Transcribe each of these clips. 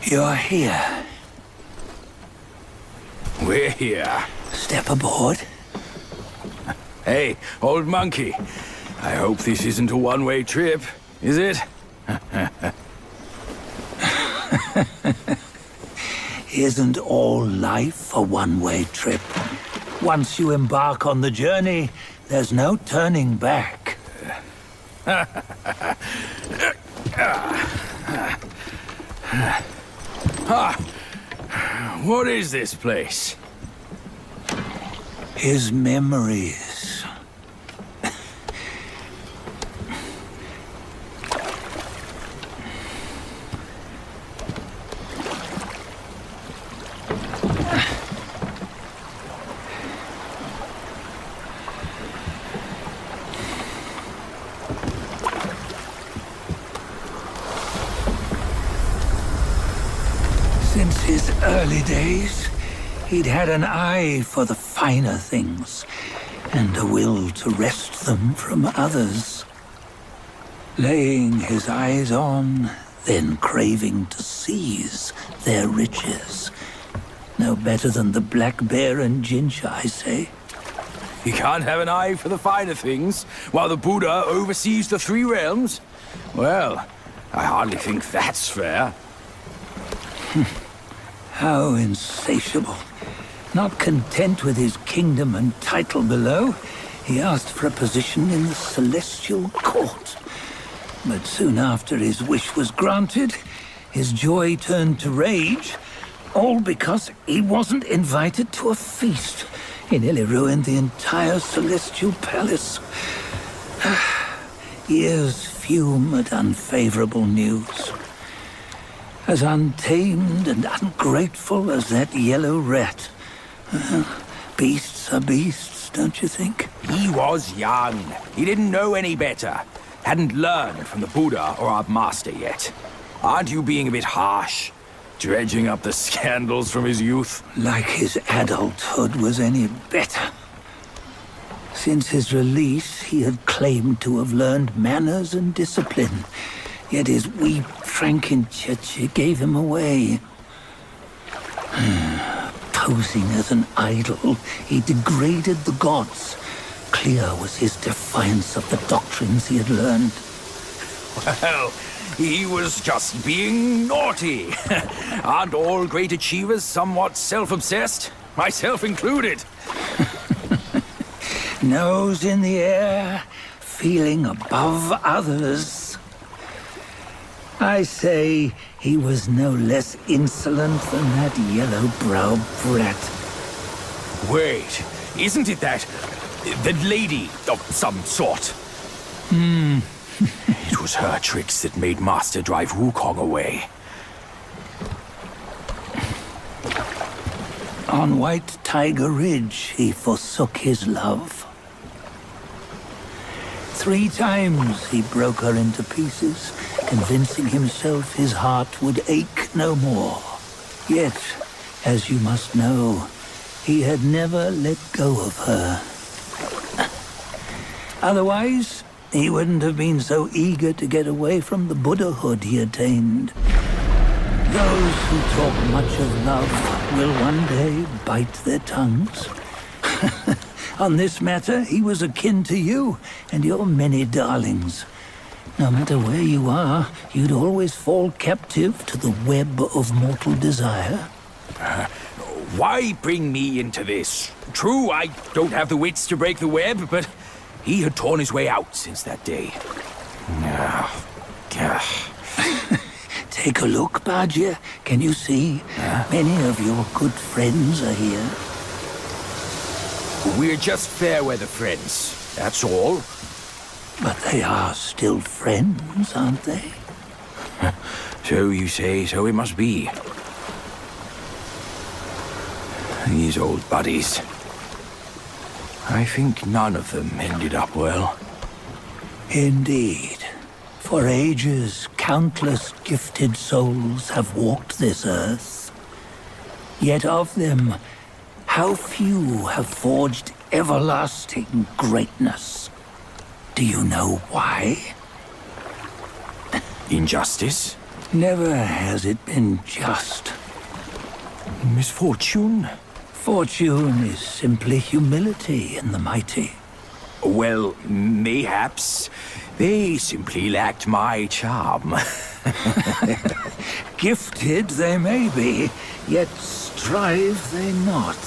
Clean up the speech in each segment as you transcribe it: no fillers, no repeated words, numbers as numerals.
You're here. We're here. Step aboard. Hey, old monkey. I hope this isn't a one-way trip, is it? Isn't all life a one-way trip? Once you embark on the journey, there's no turning back. What is this place? His memories. Since his early days, he'd had an eye for the finer things, and a will to wrest them from others. Laying his eyes on, then craving to seize their riches. No better than the black bear and ginger, I say. You can't have an eye for the finer things, while the Buddha oversees the three realms? Well, I hardly think that's fair. How insatiable. Not content with his kingdom and title below, he asked for a position in the celestial court. But soon after his wish was granted, his joy turned to rage, all because he wasn't invited to a feast. He nearly ruined the entire celestial palace. Ears fume at unfavorable news. As untamed and ungrateful as that yellow rat. Beasts are beasts, don't you think? He was young. He didn't know any better. Hadn't learned from the Buddha or our master yet. Aren't you being a bit harsh? Dredging up the scandals from his youth? Like his adulthood was any better. Since his release, he had claimed to have learned manners and discipline. Yet his weak Frankenchurch gave him away. Posing as an idol, he degraded the gods. Clear was his defiance of the doctrines he had learned. Well, he was just being naughty. Aren't all great achievers somewhat self-obsessed? Myself included. Nose in the air, feeling above others. I say he was no less insolent than that yellow-browed brat. Wait, isn't it that lady of some sort? It was her tricks that made Master drive Wukong away. On White Tiger Ridge, he forsook his love. 3 times he broke her into pieces, convincing himself his heart would ache no more. Yet, as you must know, he had never let go of her. Otherwise, he wouldn't have been so eager to get away from the Buddhahood he attained. Those who talk much of love will one day bite their tongues. On this matter, he was akin to you and your many darlings. No matter where you are, you'd always fall captive to the web of mortal desire. Why bring me into this? True, I don't have the wits to break the web, but he had torn his way out since that day. Take a look, Bajia. Can you see? Many of your good friends are here. We're just fair-weather friends, that's all. But they are still friends, aren't they? So you say, so it must be. These old buddies. I think none of them ended up well. Indeed. For ages, countless gifted souls have walked this earth. Yet of them, how few have forged everlasting greatness? Do you know why? Injustice? Never has it been just. Misfortune? Fortune is simply humility in the mighty. Well, mayhaps they simply lacked my charm. Gifted they may be, yet strive they not.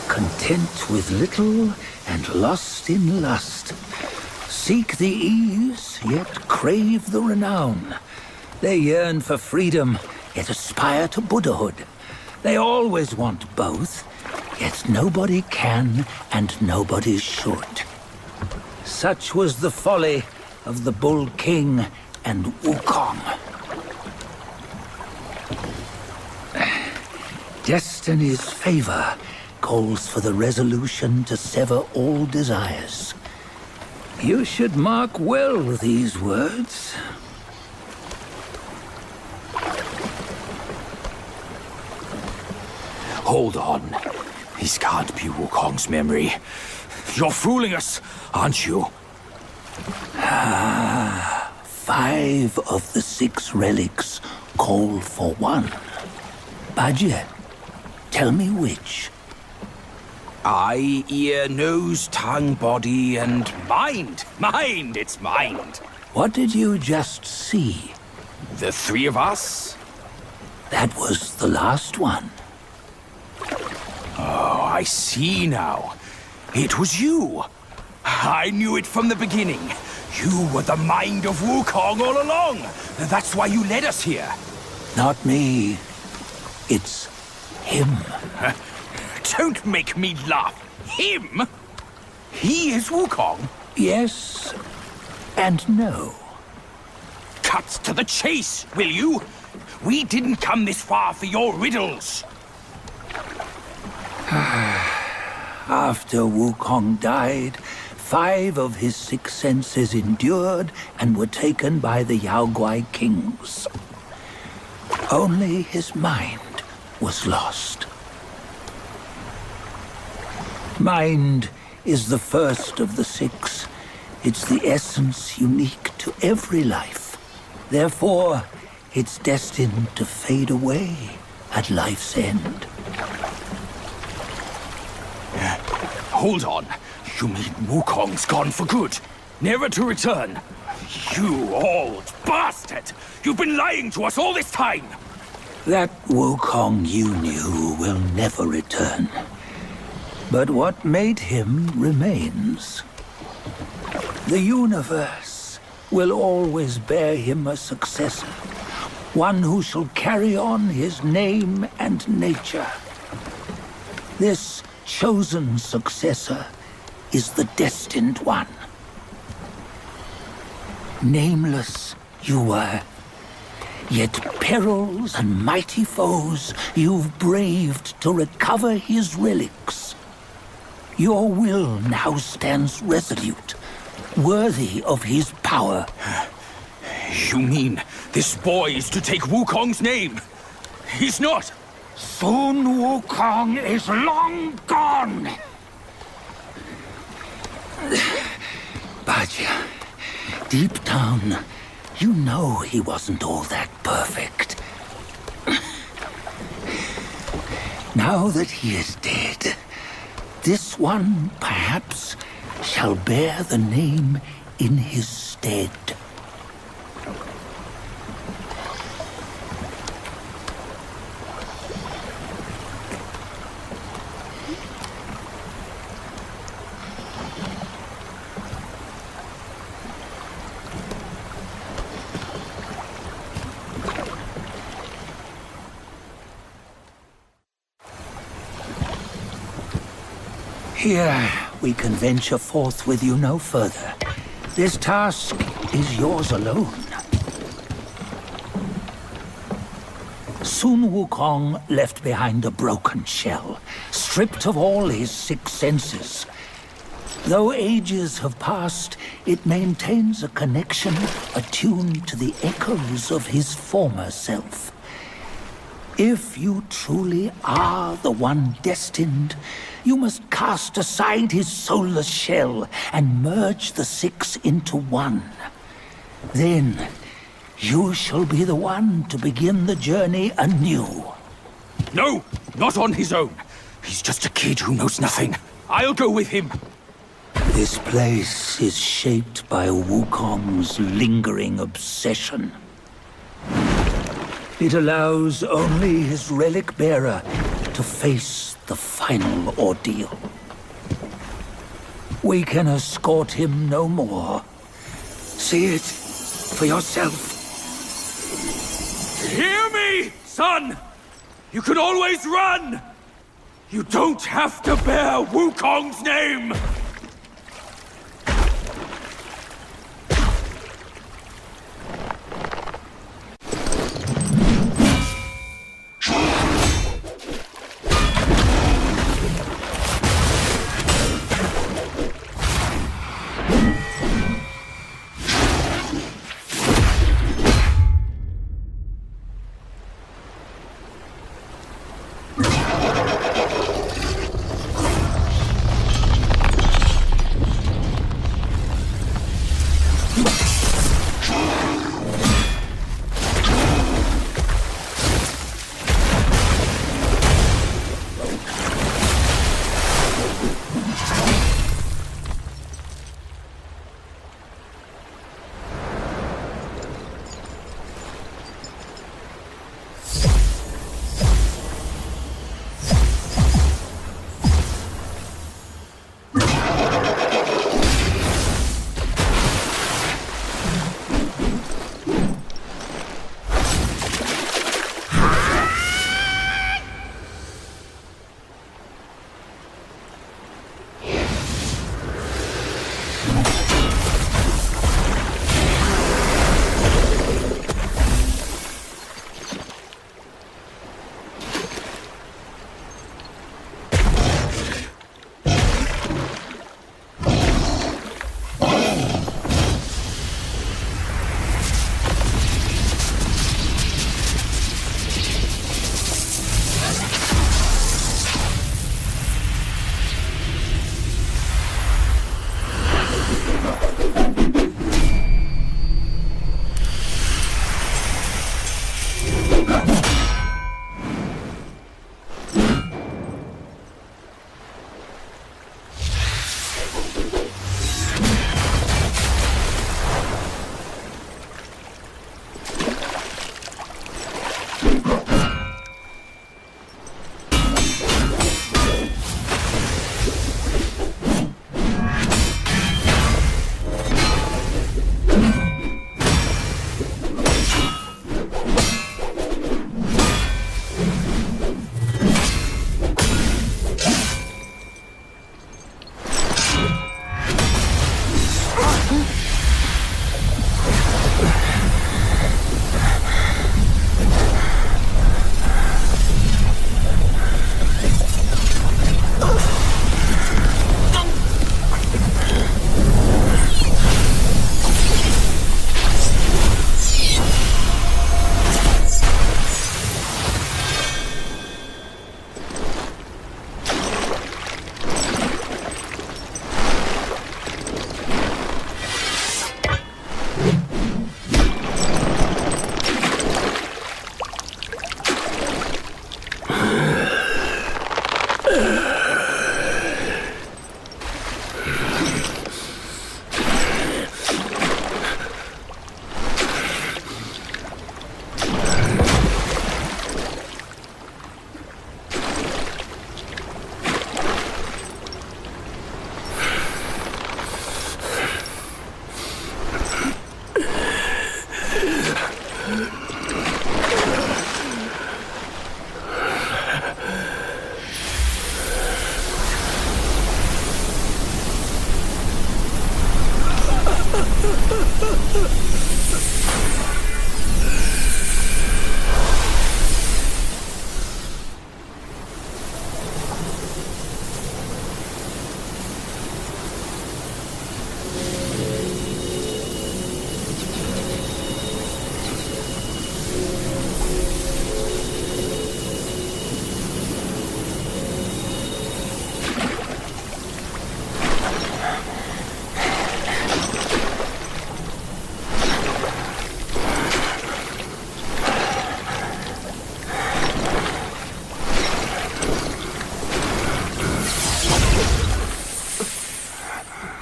Content with little and lost in lust. Seek the ease, yet crave the renown. They yearn for freedom, yet aspire to Buddhahood. They always want both, yet nobody can and nobody should. Such was the folly of the Bull King and Wukong. Destiny's favor calls for the resolution to sever all desires. You should mark well these words. Hold on. This can't be Wukong's memory. You're fooling us, aren't you? 5 of the 6 relics call for one. Bajie, tell me which. Eye, ear, nose, tongue, body, and mind. Mind, it's mind. What did you just see? The 3 of us? That was the last one. Oh, I see now. It was you. I knew it from the beginning. You were the mind of Wukong all along. That's why you led us here. Not me. It's him. Don't make me laugh. Him? He is Wukong? Yes and no. Cut to the chase, will you? We didn't come this far for your riddles. After Wukong died, 5 of his 6 senses endured and were taken by the Yaoguai kings. Only his mind was lost. Mind is the first of the 6. It's the essence unique to every life. Therefore, it's destined to fade away at life's end. Hold on. You mean Wukong's gone for good? Never to return? You old bastard! You've been lying to us all this time! That Wukong you knew will never return. But what made him remains. The universe will always bear him a successor. One who shall carry on his name and nature. This chosen successor is the destined one. Nameless you were, yet perils and mighty foes you've braved to recover his relics. Your will now stands resolute, worthy of his power. You mean this boy is to take Wukong's name? He's not! Soon Wukong is long gone! Bajie, deep down, you know he wasn't all that perfect. Now that he is dead, this one, perhaps, shall bear the name in his stead. Here, we can venture forth with you no further. This task is yours alone. Soon Wukong left behind a broken shell, stripped of all his 6 senses. Though ages have passed, it maintains a connection attuned to the echoes of his former self. If you truly are the one destined, you must cast aside his soulless shell and merge the 6 into one. Then, You shall be the one to begin the journey anew. No, not on his own. He's just a kid who knows nothing. I'll go with him. This place is shaped by Wukong's lingering obsession. It allows only his relic bearer to face the final ordeal. We can escort him no more. See it for yourself. Hear me, son! You can always run! You don't have to bear Wukong's name!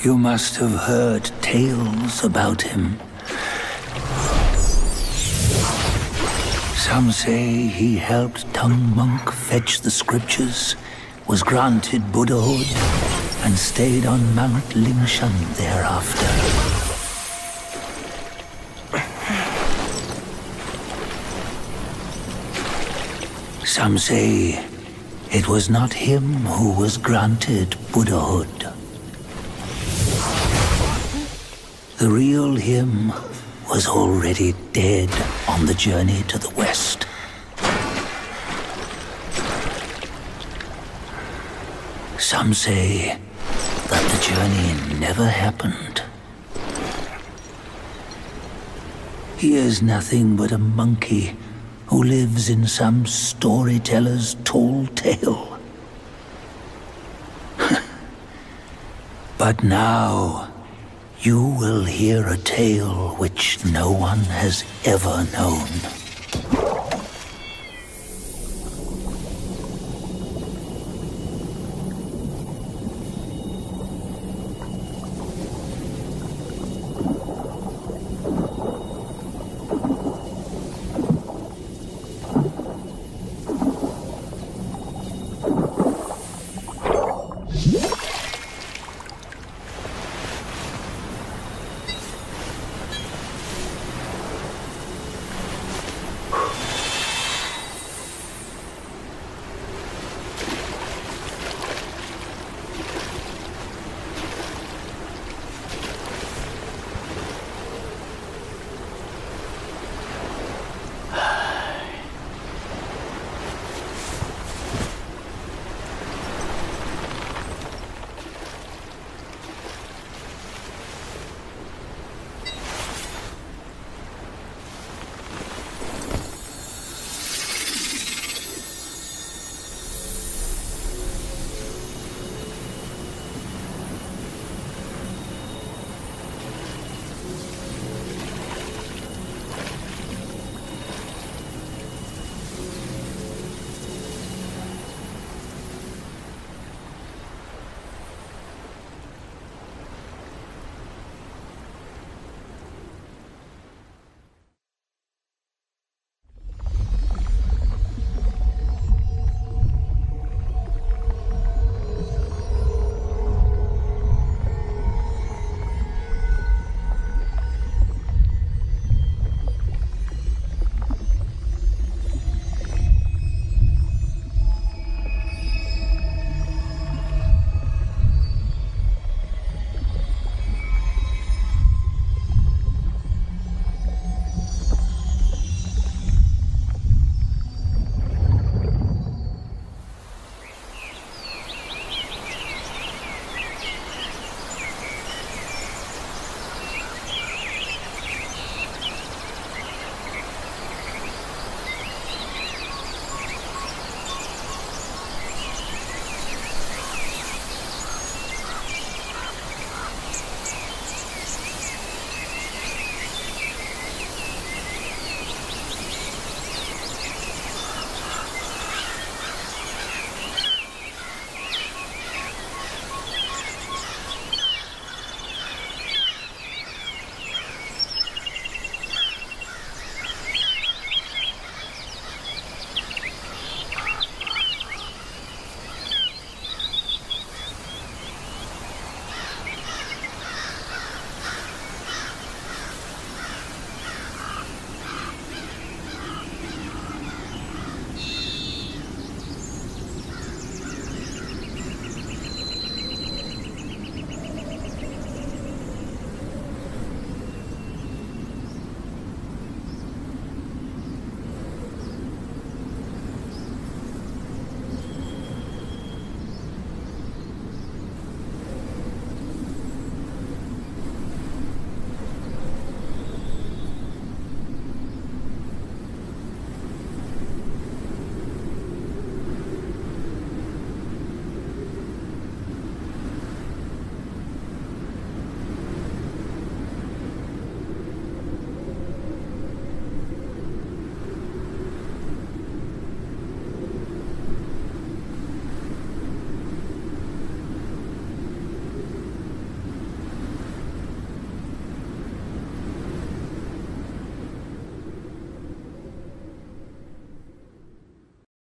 You must have heard tales about him. Some say he helped Tung Monk fetch the scriptures, was granted Buddhahood, and stayed on Mount Lingshan thereafter. Some say it was not him who was granted Buddhahood. The real him was already dead on the journey to the west. Some say that the journey never happened. He is nothing but a monkey who lives in some storyteller's tall tale. But now, you will hear a tale which no one has ever known.